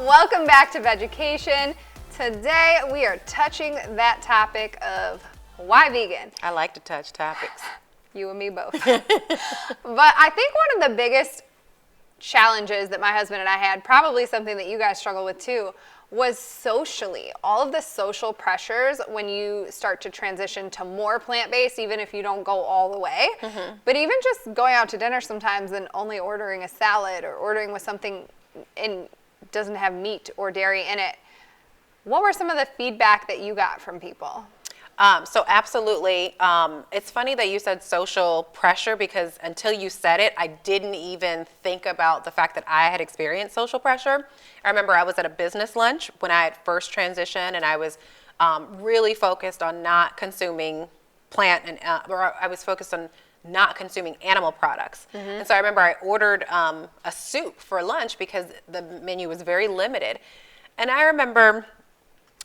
Welcome back to Vegucation. Today we are touching that topic of why vegan. I like to touch topics. You and me both. But I think one of the biggest challenges that my husband and I had, probably something that you guys struggle with too, was socially. All of the social pressures when you start to transition to more plant-based, even if you don't go all the way. Mm-hmm. But even just going out to dinner sometimes and only ordering a salad or ordering with something and doesn't have meat or dairy in it. What were some of the feedback that you got from people? So absolutely. It's funny that you said social pressure because until you said it, I didn't even think about the fact that I had experienced social pressure. I remember I was at a business lunch when I had first transitioned and I was really focused on not consuming or I was focused on not consuming animal products. Mm-hmm. And so I remember I ordered a soup for lunch because the menu was very limited. And I remember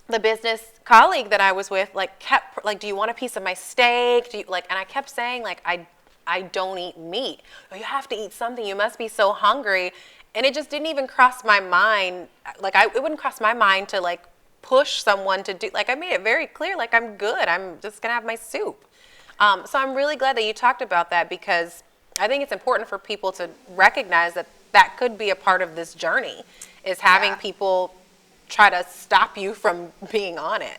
the business colleague that I was with kept do you want a piece of my steak? And I kept saying I don't eat meat. Oh, you have to eat something. You must be so hungry. And it just didn't even cross my mind. It wouldn't cross my mind to push someone to do, I made it very clear, I'm good. I'm just going to have my soup. So I'm really glad that you talked about that because I think it's important for people to recognize that could be a part of this journey, is having people try to stop you from being on it.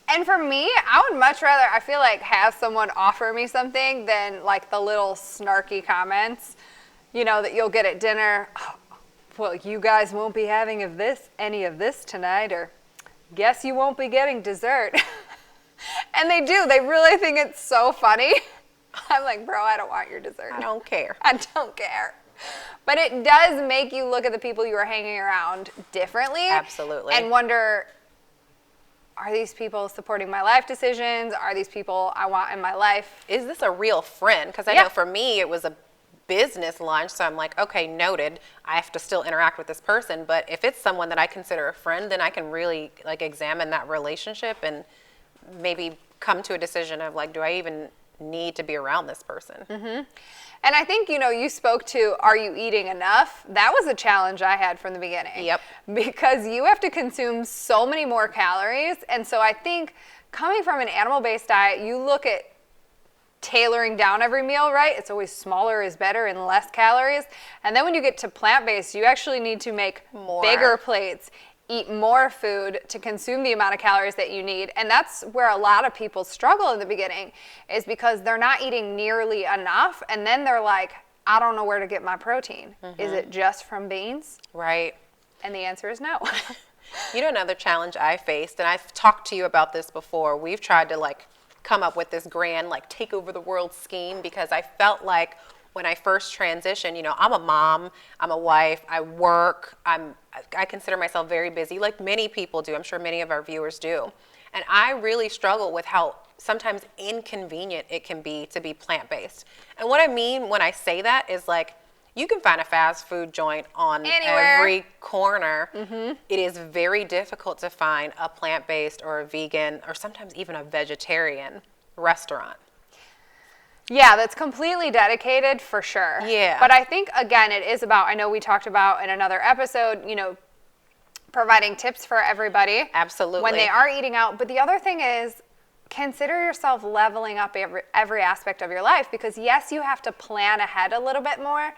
And for me, I would much rather, I feel have someone offer me something than the little snarky comments, that you'll get at dinner. Oh, well, you guys won't be having any of this tonight, or guess you won't be getting dessert. And they do. They really think it's so funny. I'm like, bro, I don't want your dessert. I don't care. I don't care. But it does make you look at the people you are hanging around differently. Absolutely. And wonder, are these people supporting my life decisions? Are these people I want in my life? Is this a real friend? Because I know for me, it was a business lunch. So I'm like, okay, noted. I have to still interact with this person. But if it's someone that I consider a friend, then I can really examine that relationship and maybe come to a decision of do I even need to be around this person? Mm-hmm. And I think, you spoke to, are you eating enough? That was a challenge I had from the beginning. Yep. Because you have to consume so many more calories. And so I think coming from an animal-based diet, you look at tailoring down every meal, right? It's always smaller is better and less calories. And then when you get to plant-based, you actually need to make bigger plates, eat more food to consume the amount of calories that you need. And that's where a lot of people struggle in the beginning, is because they're not eating nearly enough. And then they're like, I don't know where to get my protein. Mm-hmm. Is it just from beans? Right. And the answer is no. Another challenge I faced, and I've talked to you about this before, we've tried to come up with this grand take over the world scheme, because I felt like when I first transitioned, I'm a mom, I'm a wife, I work, I consider myself very busy, like many people do. I'm sure many of our viewers do. And I really struggle with how sometimes inconvenient it can be to be plant-based. And what I mean when I say that is you can find a fast food joint on anywhere, every corner. Mm-hmm. It is very difficult to find a plant-based or a vegan or sometimes even a vegetarian restaurant. Yeah, that's completely dedicated for sure. Yeah. But I think, again, it is about, I know we talked about in another episode, providing tips for everybody. Absolutely. When they are eating out. But the other thing is, consider yourself leveling up every aspect of your life, because yes, you have to plan ahead a little bit more,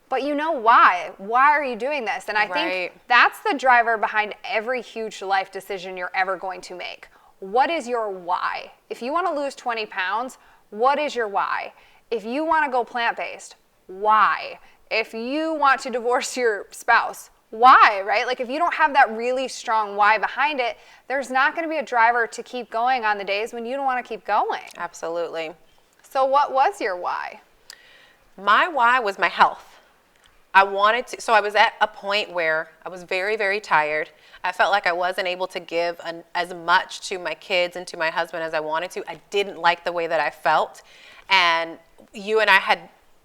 but why? Why are you doing this? And I think that's the driver behind every huge life decision you're ever going to make. What is your why? If you want to lose 20 pounds, what is your why? If you want to go plant-based, why? If you want to divorce your spouse, why, right? If you don't have that really strong why behind it, there's not going to be a driver to keep going on the days when you don't want to keep going. Absolutely. So what was your why? My why was my health. I was at a point where I was very, very tired. I felt like I wasn't able to give as much to my kids and to my husband as I wanted to. I didn't like the way that I felt. And you and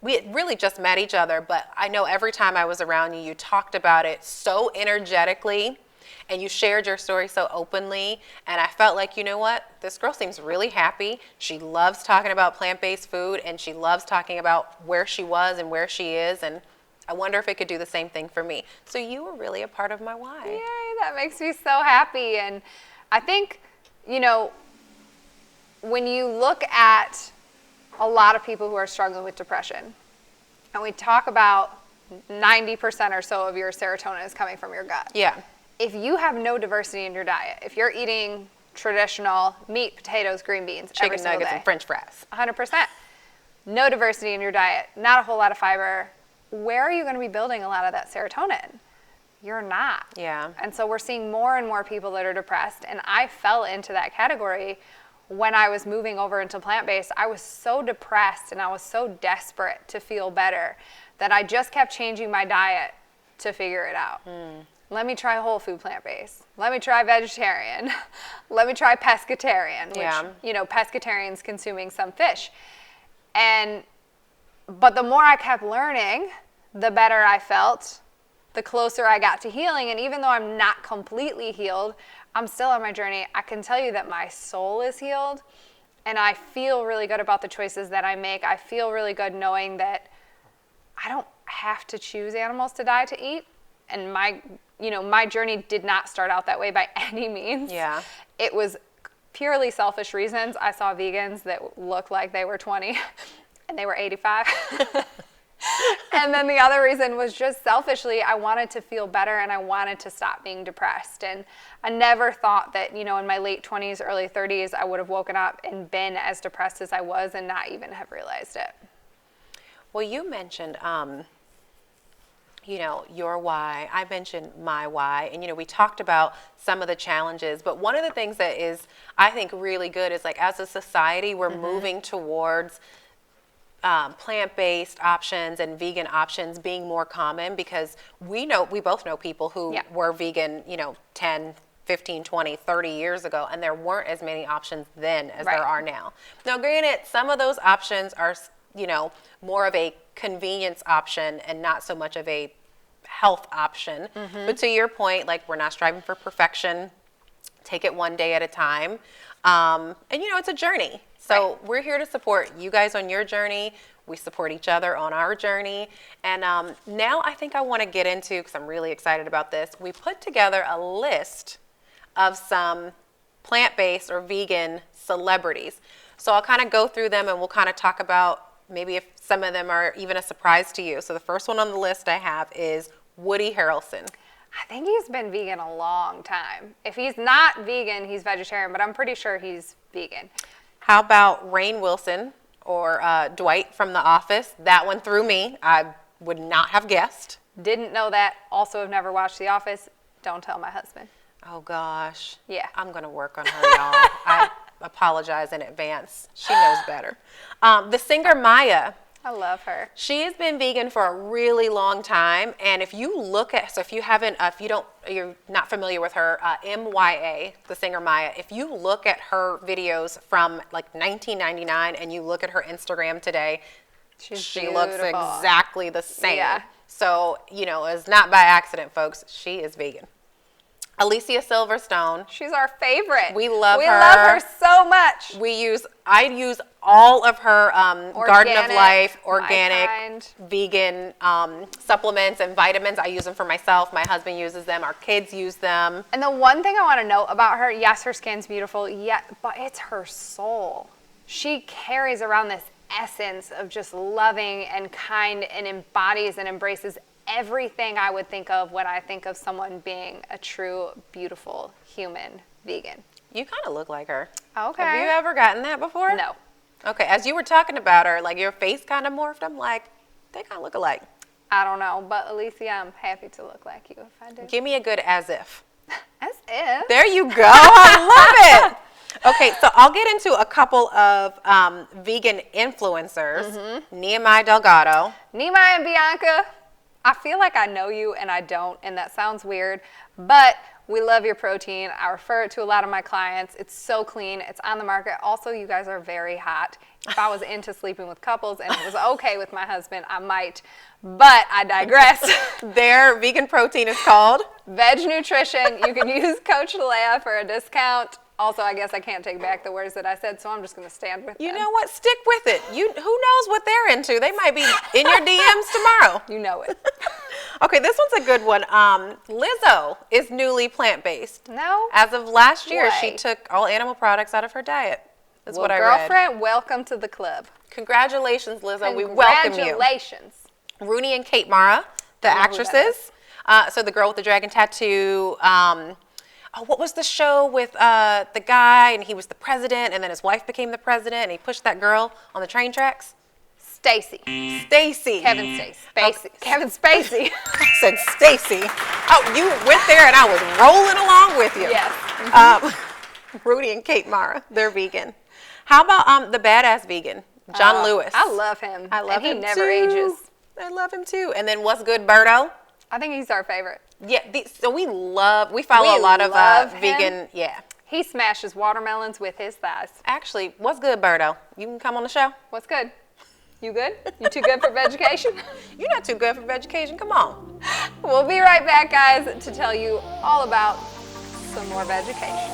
we had really just met each other, but I know every time I was around you, you talked about it so energetically and you shared your story so openly. And I felt like, this girl seems really happy. She loves talking about plant-based food and she loves talking about where she was and where she is. And I wonder if it could do the same thing for me. So you were really a part of my why. Yay, that makes me so happy. And I think, when you look at a lot of people who are struggling with depression, and we talk about 90% or so of your serotonin is coming from your gut. Yeah. If you have no diversity in your diet, if you're eating traditional meat, potatoes, green beans every Chicken single nuggets day, and French fries. 100%, no diversity in your diet, not a whole lot of fiber, where are you going to be building a lot of that serotonin? You're not. Yeah. And so we're seeing more and more people that are depressed, and I fell into that category when I was moving over into plant-based. I was so depressed and I was so desperate to feel better that I just kept changing my diet to figure it out. Let me try whole food plant-based. Let me try vegetarian. Let me try pescatarian, which, pescatarian's consuming some fish. But the more I kept learning, the better I felt, the closer I got to healing. And even though I'm not completely healed, I'm still on my journey. I can tell you that my soul is healed, and I feel really good about the choices that I make. I feel really good knowing that I don't have to choose animals to die to eat. And my journey did not start out that way by any means. Yeah. It was purely selfish reasons. I saw vegans that looked like they were 20 and they were 85. And then the other reason was just selfishly, I wanted to feel better and I wanted to stop being depressed. And I never thought that, in my late 20s, early 30s, I would have woken up and been as depressed as I was and not even have realized it. Well, you mentioned, your why. I mentioned my why. And, we talked about some of the challenges. But one of the things that is, I think, really good is, like, as a society, we're moving towards plant-based options and vegan options being more common, because we both know people who were vegan, 10, 15, 20, 30 years ago, and there weren't as many options then as there are now. Now, granted, some of those options are, more of a convenience option and not so much of a health option. But to your point, like, we're not striving for perfection. Take it one day at a time. And, it's a journey. So we're here to support you guys on your journey. We support each other on our journey. And now I think I want to get into, because I'm really excited about this, we put together a list of some plant-based or vegan celebrities. So I'll kind of go through them and we'll kind of talk about maybe if some of them are even a surprise to you. So the first one on the list I have is Woody Harrelson. I think he's been vegan a long time. If he's not vegan, he's vegetarian, but I'm pretty sure he's vegan. How about Rainn Wilson or Dwight from The Office? That one threw me. I would not have guessed. Didn't know that. Also have never watched The Office. Don't tell my husband. Oh, gosh. Yeah. I'm going to work on her, y'all. I apologize in advance. She knows better. The singer Maya. I love her. She has been vegan for a really long time, and if you look at, so if you're not familiar with her, MYA, the singer Maya, if you look at her videos from like 1999 and you look at her Instagram today, she looks exactly the same. Yeah. So, it's not by accident, folks. She is vegan. Alicia Silverstone. She's our favorite. We love her. We love her so much. I use all of her Garden of Life, organic, vegan supplements and vitamins. I use them for myself. My husband uses them. Our kids use them. And the one thing I want to note about her, yes, her skin's beautiful, but it's her soul. She carries around this essence of just loving and kind and embodies and embraces everything I would think of when I think of someone being a true, beautiful human vegan. You kind of look like her. Okay. Have you ever gotten that before? No. Okay, as you were talking about her, like your face kind of morphed, I'm like, they kind of look alike. I don't know, but Alicia, I'm happy to look like you if I do. Give me a good as if. As if? There you go. I love it. Okay, so I'll get into a couple of vegan influencers. Nehemiah Delgado. Nehemiah and Bianca. I feel like I know you and I don't, and that sounds weird, but we love your protein. I refer it to a lot of my clients. It's so clean. It's on the market. Also, you guys are very hot. If I was into sleeping with couples and it was okay with my husband, I might, but I digress. Their vegan protein is called Veg Nutrition. You can use Coach Leia for a discount. Also, I guess I can't take back the words that I said, so I'm just going to stand with You them. know what? Stick with it. Who knows what they're into? They might be in your DMs tomorrow. You know it. Okay, this one's a good one. Lizzo is newly plant-based. No As of last year, she way. took all animal products out of her diet. That's Well, what I read. girlfriend, welcome to the club. Congratulations, Lizzo. We welcome you. Congratulations. Rooney and Kate Mara, the I know who that actresses. So the girl with the dragon tattoo. What was the show with the guy, and he was the president, and then his wife became the president, and he pushed that girl on the train tracks? Stacy. Stacy. Kevin Spacey. Okay. Kevin Spacey. I said Stacy. Oh, you went there, and I was rolling along with you. Yes. Rudy and Kate Mara, they're vegan. How about the badass vegan, John Lewis? I love him. I love and him he never too. ages. I love him too. And then what's good, Berto? I think he's our favorite. Yeah, so we follow a lot of love him. vegan, yeah. He smashes watermelons with his thighs. Actually, what's good, Berto? You can come on the show. What's good? You good? You too good for vegetation? You're not too good for vegetation. Come on. We'll be right back, guys, to tell you all about some more vegetation.